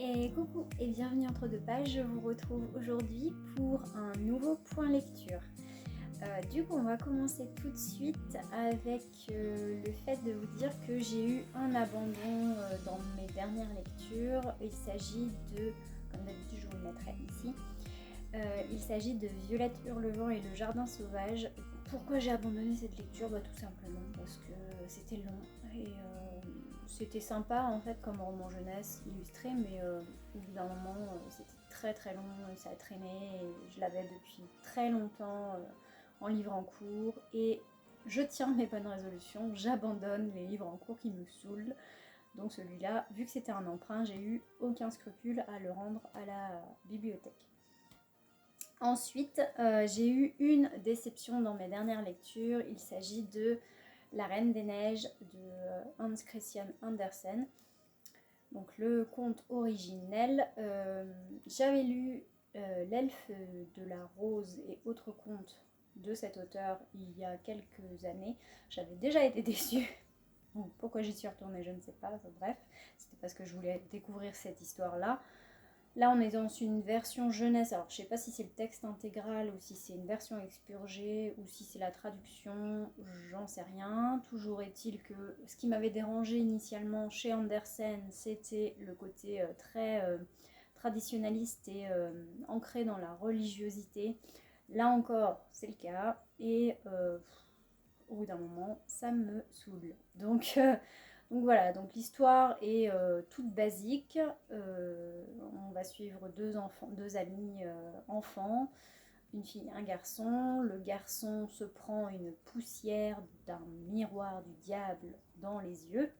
Et coucou et bienvenue entre deux pages, je vous retrouve aujourd'hui pour un nouveau point lecture. Du coup on va commencer tout de suite avec le fait de vous dire que j'ai eu un abandon dans mes dernières lectures. Il s'agit de, comme d'habitude je vous le mettrai ici, il s'agit de Violette Hurlevent et le Jardin Sauvage. Pourquoi j'ai abandonné cette lecture? Tout simplement parce que c'était long et c'était sympa en fait comme roman jeunesse illustré, mais au bout d'un moment c'était très très long et ça a traîné et je l'avais depuis très longtemps en livre en cours et je tiens mes bonnes résolutions, j'abandonne les livres en cours qui me saoulent. Donc celui-là, vu que c'était un emprunt, j'ai eu aucun scrupule à le rendre à la bibliothèque. Ensuite, j'ai eu une déception dans mes dernières lectures. Il s'agit de La Reine des Neiges de Hans Christian Andersen. Donc le conte originel. J'avais lu L'Elfe de la Rose et autres contes de cet auteur il y a quelques années. J'avais déjà été déçue. Donc, pourquoi j'y suis retournée, je ne sais pas. Bref, c'était parce que je voulais découvrir cette histoire-là. Là, on est dans une version jeunesse. Alors, je ne sais pas si c'est le texte intégral ou si c'est une version expurgée ou si c'est la traduction, j'en sais rien. Toujours est-il que ce qui m'avait dérangé initialement chez Andersen, c'était le côté très traditionnaliste et ancré dans la religiosité. Là encore, c'est le cas. Et au bout d'un moment, ça me saoule. Donc voilà, donc l'histoire est toute basique. On va suivre deux amis enfants, une fille, un garçon. Le garçon se prend une poussière d'un miroir du diable dans les yeux,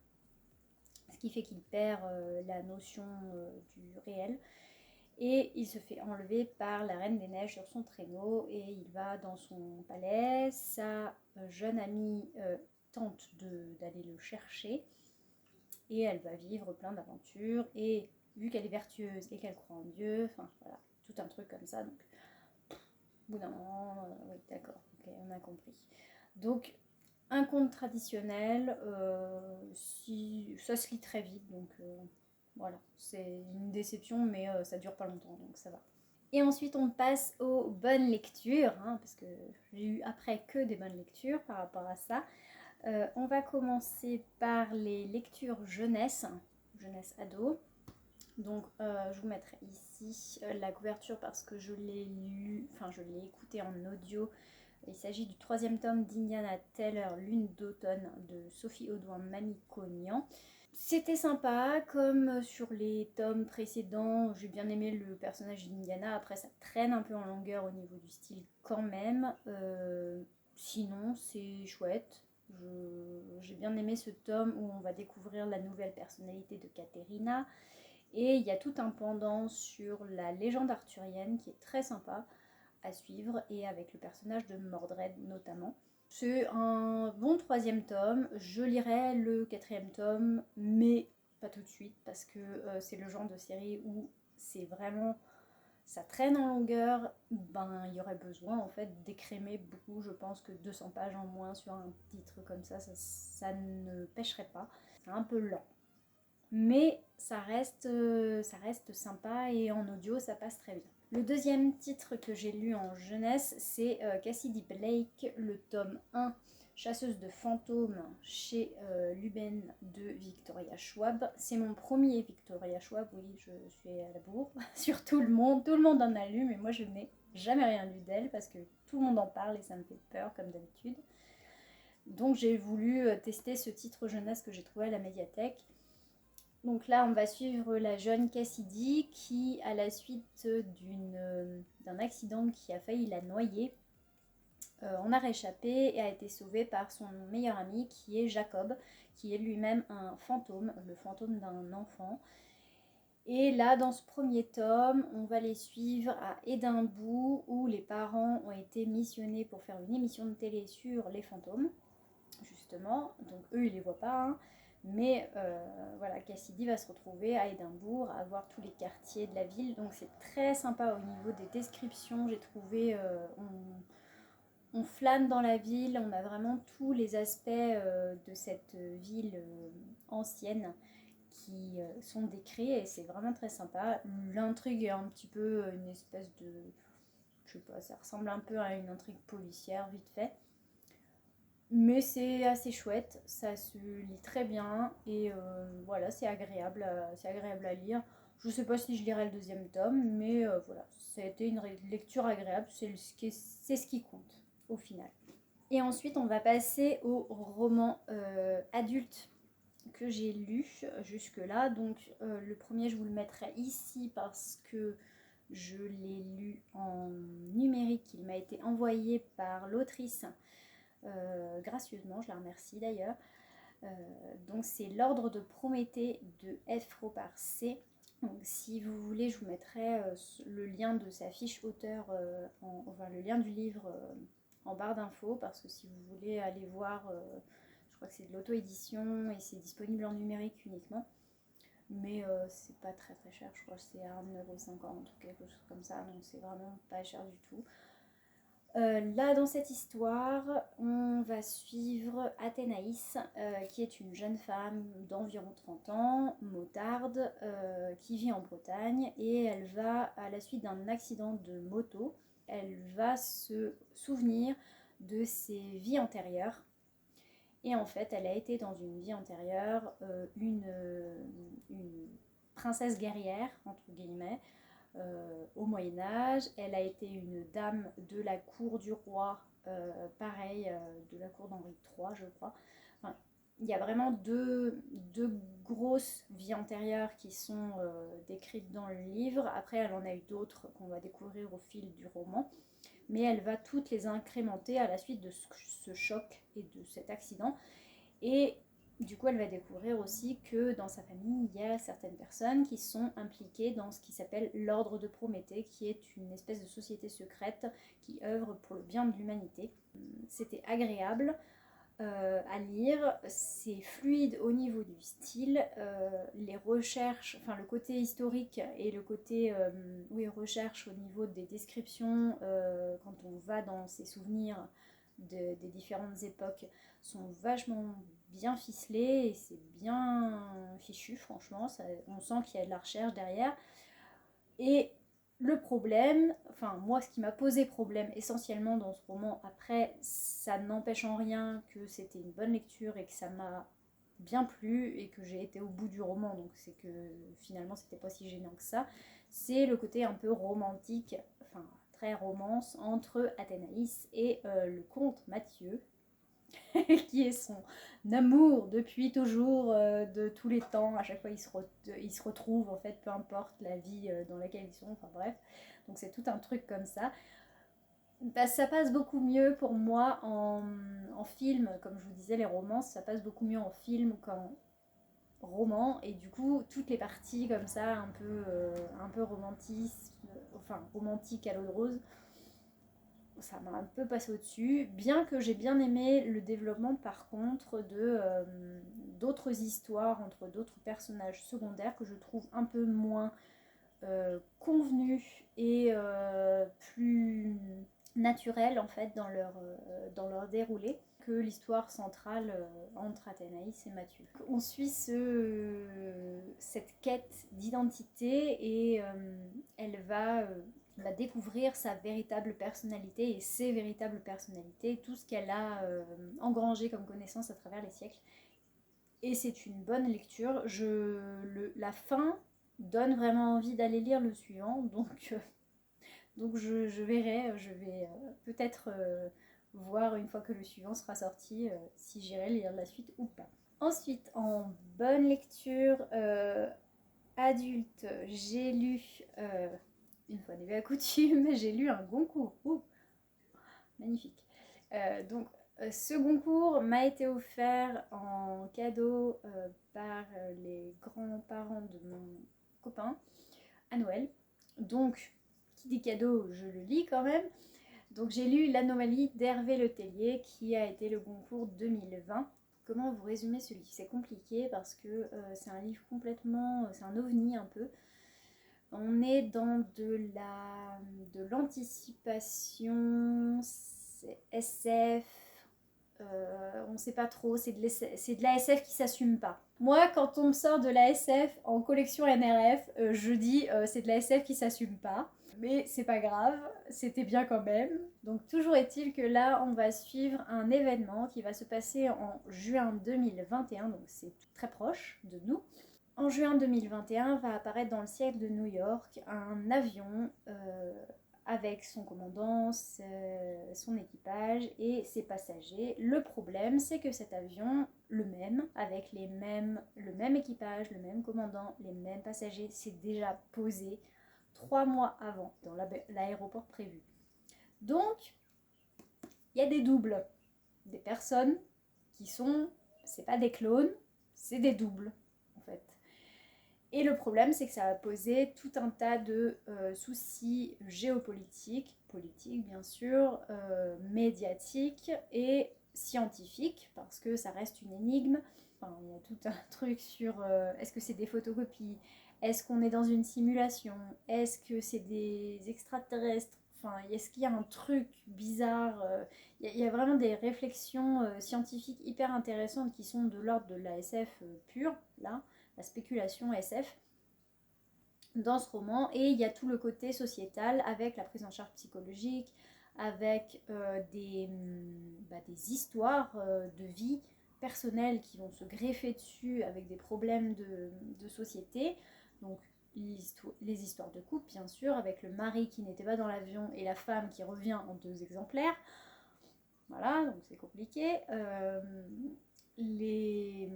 ce qui fait qu'il perd la notion du réel. Et il se fait enlever par la Reine des Neiges sur son traîneau et il va dans son palais. Sa jeune amie tente d'aller le chercher et elle va vivre plein d'aventures. Et vu qu'elle est vertueuse et qu'elle croit en Dieu, enfin voilà, tout un truc comme ça. Donc, au bout d'un moment, oui, d'accord, ok, on a compris. Donc, un conte traditionnel, si, ça se lit très vite, donc voilà, c'est une déception, mais ça dure pas longtemps, donc ça va. Et ensuite, on passe aux bonnes lectures, hein, parce que j'ai eu après que des bonnes lectures par rapport à ça. On va commencer par les lectures jeunesse, jeunesse ado. Donc, je vous mettrai ici la couverture parce que je l'ai lu, enfin, je l'ai écouté en audio. Il s'agit du 3e tome d'Indiana Taylor, Lune d'automne de Sophie Audouin-Mamikonian. C'était sympa, comme sur les tomes précédents, j'ai bien aimé le personnage d'Indiana. Après, ça traîne un peu en longueur au niveau du style quand même. Sinon, c'est chouette. J'ai bien aimé ce tome où on va découvrir la nouvelle personnalité de Katerina. Et il y a tout un pendant sur la légende arthurienne qui est très sympa à suivre, et avec le personnage de Mordred notamment. C'est un bon 3e tome, je lirai le 4e tome, mais pas tout de suite, parce que c'est le genre de série où c'est vraiment, ça traîne en longueur, ben il y aurait besoin en fait d'écrémer beaucoup. Je pense que 200 pages en moins sur un titre comme ça ne pêcherait pas. C'est un peu lent. Mais ça reste sympa et en audio ça passe très bien. Le deuxième titre que j'ai lu en jeunesse, c'est Cassidy Blake, le tome 1, Chasseuse de fantômes, chez Luben de Victoria Schwab. C'est mon premier Victoria Schwab, oui, je suis à la bourre, sur tout le monde en a lu, mais moi je n'ai jamais rien lu d'elle parce que tout le monde en parle et ça me fait peur comme d'habitude. Donc j'ai voulu tester ce titre jeunesse que j'ai trouvé à la médiathèque. Donc là, on va suivre la jeune Cassidy qui, à la suite d'un accident qui a failli la noyer, en a réchappé et a été sauvée par son meilleur ami qui est Jacob, qui est lui-même un fantôme, le fantôme d'un enfant. Et là, dans ce premier tome, on va les suivre à Édimbourg où les parents ont été missionnés pour faire une émission de télé sur les fantômes, justement. Donc eux, ils les voient pas, hein. Mais voilà, Cassidy va se retrouver à Édimbourg, à voir tous les quartiers de la ville. Donc c'est très sympa au niveau des descriptions. J'ai trouvé, on flâne dans la ville, on a vraiment tous les aspects de cette ville ancienne qui sont décrits et c'est vraiment très sympa. L'intrigue est un petit peu une espèce de... Je sais pas, ça ressemble un peu à une intrigue policière vite fait. Mais c'est assez chouette, ça se lit très bien et voilà, c'est agréable à lire. Je sais pas si je lirai le deuxième tome, mais voilà, ça a été une lecture agréable, c'est ce qui compte au final. Et ensuite, on va passer au roman adulte que j'ai lu jusque-là. Donc le premier, je vous le mettrai ici parce que je l'ai lu en numérique. Il m'a été envoyé par l'autrice gracieusement, je la remercie d'ailleurs. Donc c'est l'ordre de Prométhée de F. Ropar C. Donc si vous voulez, je vous mettrai le lien de sa fiche auteur, enfin le lien du livre en barre d'infos, parce que si vous voulez aller voir, je crois que c'est de l'auto-édition et c'est disponible en numérique uniquement. Mais c'est pas très très cher, je crois que c'est à 1,50€ ou quelque chose comme ça, donc c'est vraiment pas cher du tout. Là, dans cette histoire, on va suivre Athénaïs, qui est une jeune femme d'environ 30 ans, motarde, qui vit en Bretagne, et elle va, à la suite d'un accident de moto, elle va se souvenir de ses vies antérieures. Et en fait, elle a été dans une vie antérieure une princesse guerrière, entre guillemets, au Moyen-Âge. Elle a été une dame de la cour du roi, pareil, de la cour d'Henri III, je crois. Enfin, il y a vraiment deux grosses vies antérieures qui sont décrites dans le livre. Après, elle en a eu d'autres qu'on va découvrir au fil du roman. Mais elle va toutes les incrémenter à la suite de ce choc et de cet accident. Et du coup, elle va découvrir aussi que dans sa famille, il y a certaines personnes qui sont impliquées dans ce qui s'appelle l'ordre de Prométhée, qui est une espèce de société secrète qui œuvre pour le bien de l'humanité. C'était agréable à lire, c'est fluide au niveau du style, les recherches, enfin le côté historique et le côté recherche au niveau des descriptions, quand on va dans ses souvenirs des différentes époques, sont vachement bien ficelés et c'est bien fichu, franchement, on sent qu'il y a de la recherche derrière. Et le problème, enfin moi ce qui m'a posé problème essentiellement dans ce roman, après ça n'empêche en rien que c'était une bonne lecture et que ça m'a bien plu et que j'ai été au bout du roman, donc c'est que finalement c'était pas si gênant que ça, c'est le côté un peu romantique, enfin très romance entre Athénaïs et le comte Mathieu, qui est son amour depuis toujours, de tous les temps. À chaque fois, ils se retrouvent, en fait, peu importe la vie dans laquelle ils sont. Enfin bref, donc c'est tout un truc comme ça. Bah, ça passe beaucoup mieux pour moi en film, comme je vous disais, les romances, ça passe beaucoup mieux en film qu'en roman. Et du coup, toutes les parties comme ça, un peu romantique à l'eau de rose, ça m'a un peu passé au-dessus, bien que j'ai bien aimé le développement par contre d'autres histoires entre d'autres personnages secondaires que je trouve un peu moins convenus et plus naturels en fait dans leur déroulé que l'histoire centrale entre Athénaïs et Mathieu. On suit cette quête d'identité et elle va découvrir sa véritable personnalité et ses véritables personnalités, tout ce qu'elle a engrangé comme connaissance à travers les siècles. Et c'est une bonne lecture. La fin donne vraiment envie d'aller lire le suivant, donc je verrai, je vais peut-être voir une fois que le suivant sera sorti si j'irai lire la suite ou pas. Ensuite, en bonne lecture adulte, j'ai lu, une fois n'est pas coutume, j'ai lu un Goncourt. Magnifique. Donc, ce Goncourt m'a été offert en cadeau par les grands-parents de mon copain à Noël. Donc, qui dit cadeau, je le lis quand même. Donc, j'ai lu L'Anomalie d'Hervé Letellier, qui a été le Goncourt 2020. Comment vous résumer ce livre? C'est compliqué parce que c'est un livre complètement... c'est un ovni un peu. On est dans de l'anticipation, SF, on sait pas trop, c'est de la SF qui s'assume pas. Moi, quand on me sort de la SF en collection NRF, je dis c'est de la SF qui s'assume pas. Mais c'est pas grave, c'était bien quand même. Donc toujours est-il que là, on va suivre un événement qui va se passer en juin 2021, donc c'est très proche de nous. En juin 2021 va apparaître dans le ciel de New York un avion avec son commandant, son équipage et ses passagers. Le problème, c'est que cet avion, le même, avec le même équipage, le même commandant, les mêmes passagers, s'est déjà posé 3 mois avant dans l'aéroport prévu. Donc, il y a des doubles, des personnes qui sont, c'est pas des clones, c'est des doubles en fait. Et le problème, c'est que ça va poser tout un tas de soucis géopolitiques, politiques bien sûr, médiatiques et scientifiques, parce que ça reste une énigme. Enfin, il y a tout un truc sur est-ce que c'est des photocopies, est-ce qu'on est dans une simulation, est-ce que c'est des extraterrestres, enfin, est-ce qu'il y a un truc bizarre, il y a vraiment des réflexions scientifiques hyper intéressantes qui sont de l'ordre de la SF pure, là, la spéculation SF dans ce roman. Et il y a tout le côté sociétal avec la prise en charge psychologique, avec des histoires de vie personnelles qui vont se greffer dessus avec des problèmes de société. Donc les histoires de couple, bien sûr, avec le mari qui n'était pas dans l'avion et la femme qui revient en 2 exemplaires. Voilà, donc c'est compliqué. Les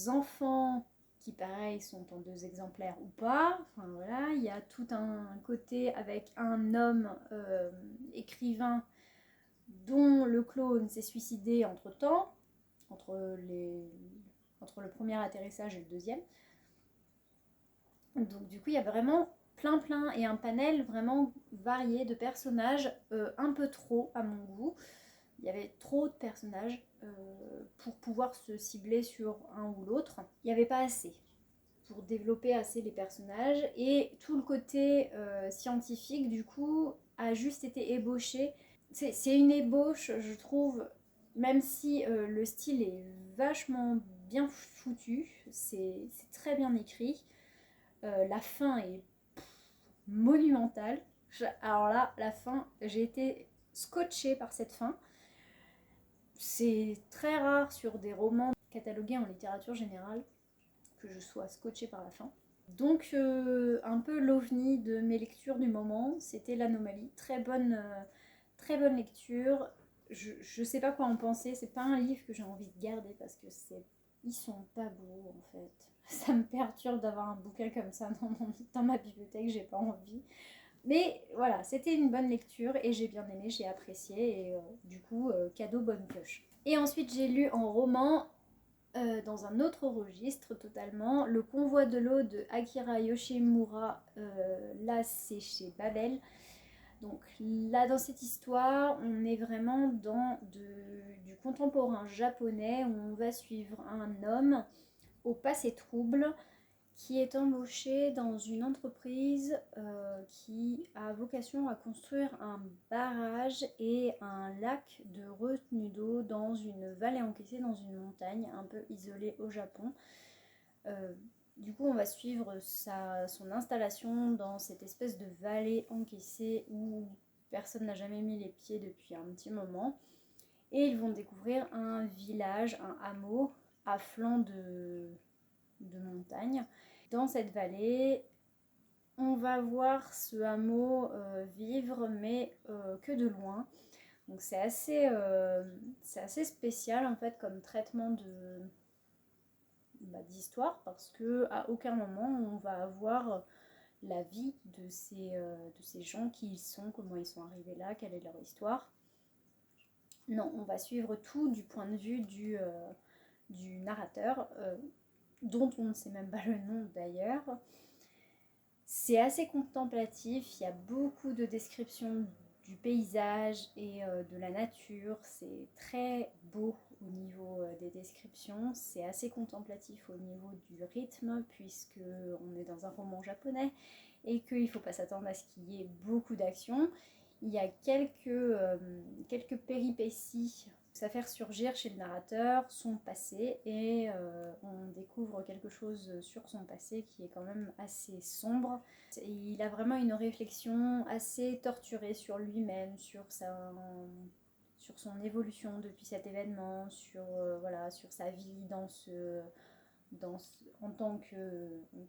enfants qui pareil sont en 2 exemplaires ou pas. Enfin voilà, il y a tout un côté avec un homme écrivain dont le clone s'est suicidé entre-temps, entre le premier atterrissage et le deuxième. Donc du coup, il y a vraiment plein et un panel vraiment varié de personnages, un peu trop à mon goût. Il y avait trop de personnages pour pouvoir se cibler sur un ou l'autre. Il n'y avait pas assez pour développer assez les personnages. Et tout le côté scientifique, du coup, a juste été ébauché. C'est une ébauche, je trouve, même si le style est vachement bien foutu. C'est très bien écrit. La fin est monumentale. Alors là, la fin, j'ai été scotchée par cette fin. C'est très rare sur des romans catalogués en littérature générale que je sois scotchée par la fin. Donc un peu l'ovni de mes lectures du moment, c'était l'Anomalie. Très bonne lecture. Je sais pas quoi en penser, c'est pas un livre que j'ai envie de garder parce que ils sont pas beaux en fait. Ça me perturbe d'avoir un bouquin comme ça dans ma bibliothèque, j'ai pas envie. Mais voilà, c'était une bonne lecture et j'ai bien aimé, j'ai apprécié et du coup, cadeau bonne pioche. Et ensuite j'ai lu en roman, dans un autre registre totalement, Le Convoi de l'eau de Akira Yoshimura, là c'est chez Babel. Donc là dans cette histoire, on est vraiment dans du contemporain japonais où on va suivre un homme au passé trouble qui est embauché dans une entreprise qui a vocation à construire un barrage et un lac de retenue d'eau dans une vallée encaissée dans une montagne un peu isolée au Japon. Du coup, on va suivre son installation dans cette espèce de vallée encaissée où personne n'a jamais mis les pieds depuis un petit moment. Et ils vont découvrir un village, un hameau à flanc de montagne. Dans cette vallée, on va voir ce hameau vivre, mais que de loin. Donc c'est assez spécial en fait comme traitement d'histoire, parce que à aucun moment on va avoir la vie de ces gens, qui ils sont, comment ils sont arrivés là, quelle est leur histoire. Non, on va suivre tout du point de vue du narrateur, dont on ne sait même pas le nom d'ailleurs. C'est assez contemplatif, il y a beaucoup de descriptions du paysage et de la nature, c'est très beau au niveau des descriptions, c'est assez contemplatif au niveau du rythme puisque on est dans un roman japonais et qu'il ne faut pas s'attendre à ce qu'il y ait beaucoup d'action. Il y a quelques péripéties, ça fait ressurgir chez le narrateur son passé et on découvre quelque chose sur son passé qui est quand même assez sombre. Et il a vraiment une réflexion assez torturée sur lui-même, sur son évolution depuis cet événement, voilà, sur sa vie en tant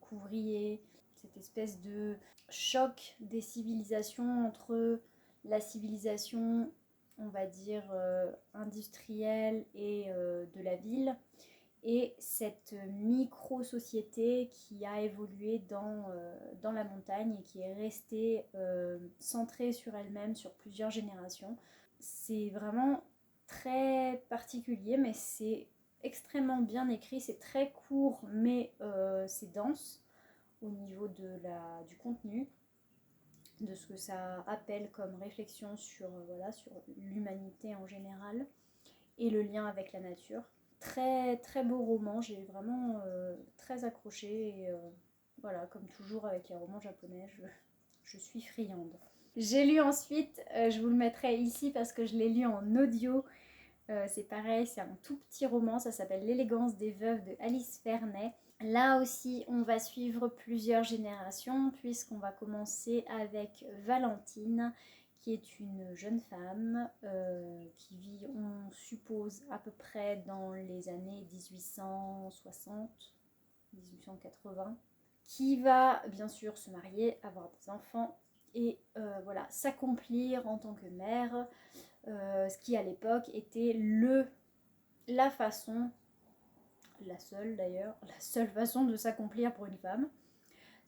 qu'ouvrier, cette espèce de choc des civilisations entre la civilisation, on va dire, industrielle et de la ville, et cette micro-société qui a évolué dans la montagne et qui est restée centrée sur elle-même sur plusieurs générations. C'est vraiment très particulier, mais c'est extrêmement bien écrit, c'est très court, mais c'est dense au niveau du contenu, de ce que ça appelle comme réflexion voilà, sur l'humanité en général et le lien avec la nature. Très très beau roman, j'ai vraiment très accroché et voilà, comme toujours avec les romans japonais, je suis friande. J'ai lu ensuite, je vous le mettrai ici parce que je l'ai lu en audio, c'est pareil, c'est un tout petit roman, ça s'appelle L'élégance des veuves de Alice Verney. Là aussi, on va suivre plusieurs générations puisqu'on va commencer avec Valentine, qui est une jeune femme qui vit, on suppose, à peu près dans les années 1860, 1880, qui va bien sûr se marier, avoir des enfants et voilà, s'accomplir en tant que mère, ce qui à l'époque était la façon, la seule d'ailleurs, la seule façon de s'accomplir pour une femme,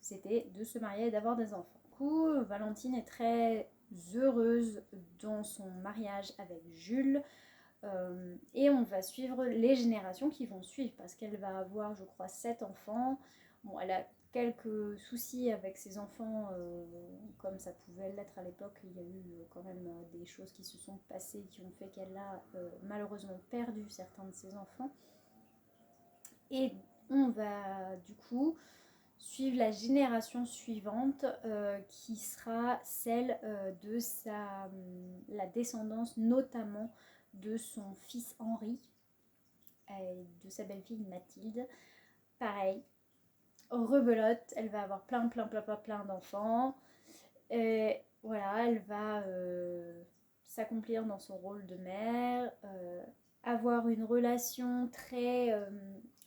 c'était de se marier et d'avoir des enfants. Du coup, Valentine est très heureuse dans son mariage avec Jules. Et on va suivre les générations qui vont suivre parce qu'elle va avoir, je crois, 7 enfants. Bon, elle a quelques soucis avec ses enfants, comme ça pouvait l'être à l'époque. Il y a eu quand même des choses qui se sont passées qui ont fait qu'elle a malheureusement perdu certains de ses enfants. Et on va du coup suivre la génération suivante qui sera celle de la descendance notamment de son fils Henri et de sa belle-fille Mathilde. Pareil, rebelote, elle va avoir plein d'enfants. Et voilà, elle va s'accomplir dans son rôle de mère, avoir une relation très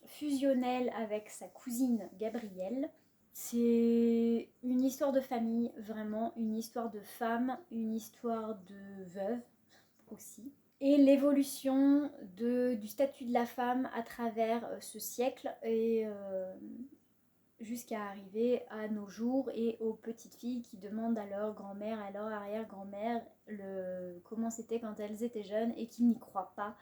fusionnelle avec sa cousine Gabrielle. C'est une histoire de famille, vraiment, une histoire de femme, une histoire de veuve aussi. Et l'évolution du statut de la femme à travers ce siècle et jusqu'à arriver à nos jours et aux petites filles qui demandent à leur grand-mère, à leur arrière-grand-mère comment c'était quand elles étaient jeunes et qui n'y croient pas.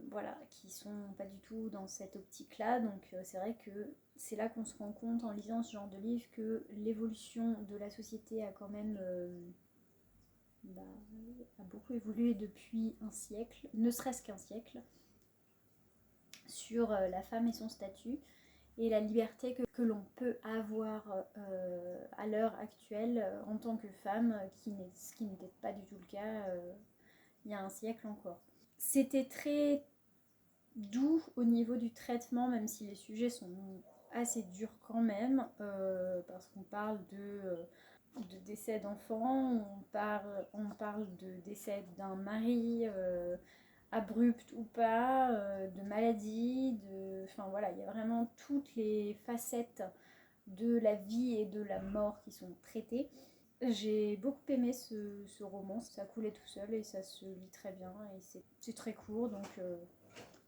Voilà, qui sont pas du tout dans cette optique-là. Donc c'est vrai que c'est là qu'on se rend compte en lisant ce genre de livre que l'évolution de la société a quand même a beaucoup évolué depuis un siècle, ne serait-ce qu'un siècle, sur la femme et son statut et la liberté que l'on peut avoir à l'heure actuelle en tant que femme, ce qui n'était pas du tout le cas il y a un siècle encore. C'était très doux au niveau du traitement, même si les sujets sont assez durs quand même, parce qu'on parle de décès d'enfants, on parle de décès d'un mari abrupt ou pas, de maladie, enfin voilà, il y a vraiment toutes les facettes de la vie et de la mort qui sont traitées. J'ai beaucoup aimé ce roman, ça coulait tout seul et ça se lit très bien et c'est très court donc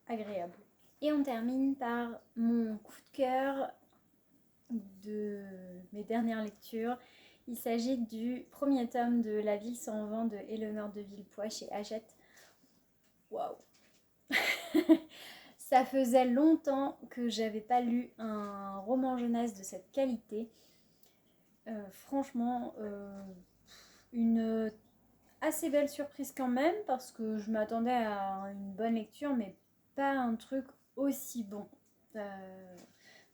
agréable. Et on termine par mon coup de cœur de mes dernières lectures. Il s'agit du premier tome de La ville sans vent de Éléonore de Villepoix chez Hachette. Waouh. Ça faisait longtemps que j'avais pas lu un roman jeunesse de cette qualité. Franchement, une assez belle surprise quand même parce que je m'attendais à une bonne lecture mais pas un truc aussi bon.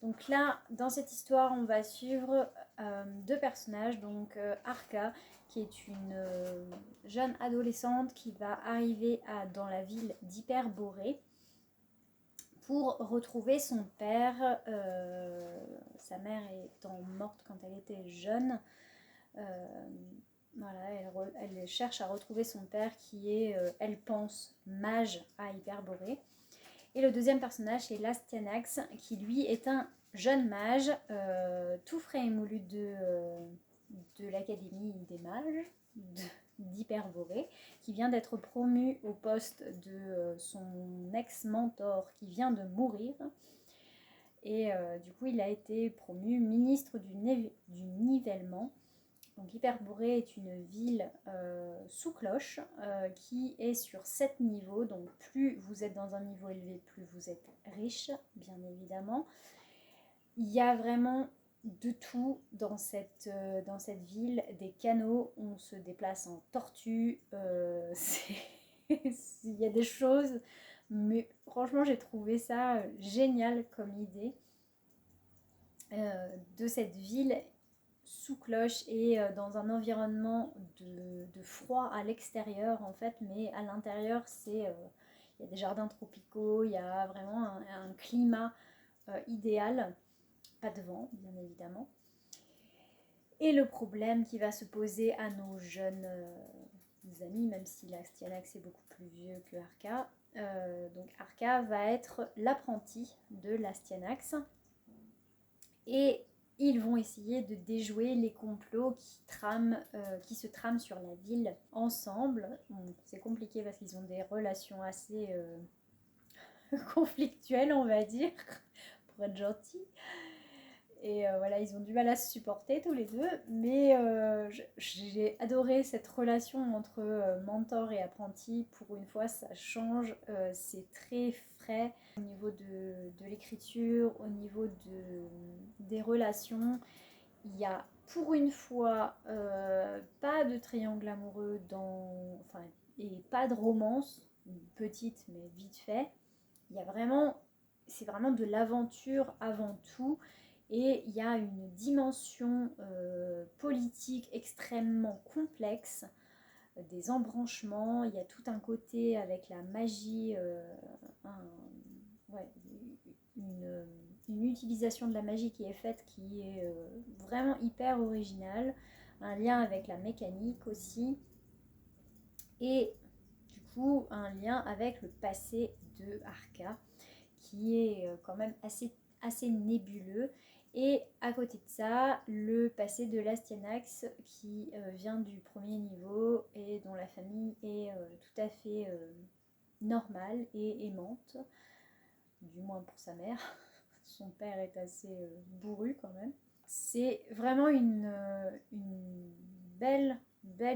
Donc là, dans cette histoire, on va suivre deux personnages, donc Arka, qui est une jeune adolescente qui va arriver dans la ville d'Hyperborée pour retrouver son père, sa mère étant morte quand elle était jeune. Voilà, elle cherche à retrouver son père qui est, elle pense, mage à Hyperborée. Et le deuxième personnage, c'est Lastianax, qui lui est un jeune mage, tout frais et moulu de l'Académie des mages d'Hyperborée, qui vient d'être promu au poste de son ex-mentor qui vient de mourir. Et du coup, il a été promu ministre du Nivellement. Donc Hyperborée est une ville sous cloche qui est sur 7 niveaux. Donc plus vous êtes dans un niveau élevé, plus vous êtes riche, bien évidemment. Il y a vraiment de tout dans cette ville. Des canaux, on se déplace en tortue. Il y a des choses, mais franchement j'ai trouvé ça génial comme idée de cette ville sous cloche et dans un environnement de froid à l'extérieur en fait, mais à l'intérieur il y a des jardins tropicaux, il y a vraiment un climat idéal, pas de vent bien évidemment. Et le problème qui va se poser à nos jeunes amis, même si Lastianax est beaucoup plus vieux que Arka, donc Arka va être l'apprenti de Lastianax et ils vont essayer de déjouer les complots qui se trament sur la ville ensemble. Bon, c'est compliqué parce qu'ils ont des relations assez conflictuelles, on va dire, pour être gentils. Et voilà, ils ont du mal à se supporter tous les deux. Mais j'ai adoré cette relation entre mentor et apprenti. Pour une fois, ça change. C'est très frais au niveau de l'écriture, au niveau des relations. Il y a pour une fois pas de triangle amoureux et pas de romance, petite mais vite fait. Il y a vraiment, c'est vraiment de l'aventure avant tout. Et il y a une dimension politique extrêmement complexe, des embranchements, il y a tout un côté avec la magie, une utilisation de la magie qui est faite qui est vraiment hyper originale, un lien avec la mécanique aussi, et du coup un lien avec le passé de Arka qui est quand même assez nébuleux. Et à côté de ça, le passé de Lastianax qui vient du premier niveau et dont la famille est tout à fait normale et aimante, du moins pour sa mère. Son père est assez bourru quand même. C'est vraiment une belle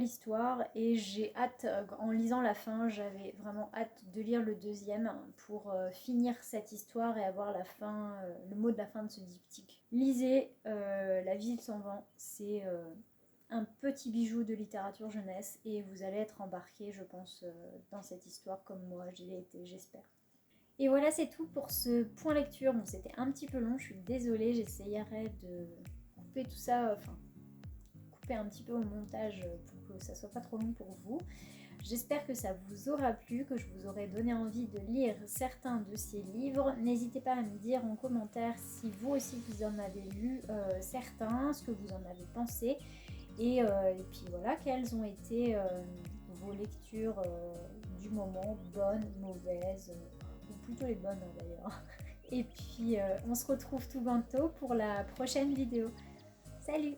histoire et j'ai hâte, en lisant la fin, j'avais vraiment hâte de lire le deuxième pour finir cette histoire et avoir la fin, le mot de la fin de ce diptyque. Lisez La ville sans vent, c'est un petit bijou de littérature jeunesse et vous allez être embarqué, je pense, dans cette histoire comme moi je l'ai été, j'espère. Et voilà, c'est tout pour ce point lecture. Bon, c'était un petit peu long, je suis désolée, j'essayerai de couper tout ça, couper un petit peu au montage pour que ça soit pas trop long pour vous. J'espère que ça vous aura plu, que je vous aurai donné envie de lire certains de ces livres. N'hésitez pas à me dire en commentaire si vous aussi vous en avez lu certains, ce que vous en avez pensé. Et puis voilà, quelles ont été vos lectures du moment, bonnes, mauvaises, ou plutôt les bonnes d'ailleurs. Et puis on se retrouve tout bientôt pour la prochaine vidéo. Salut!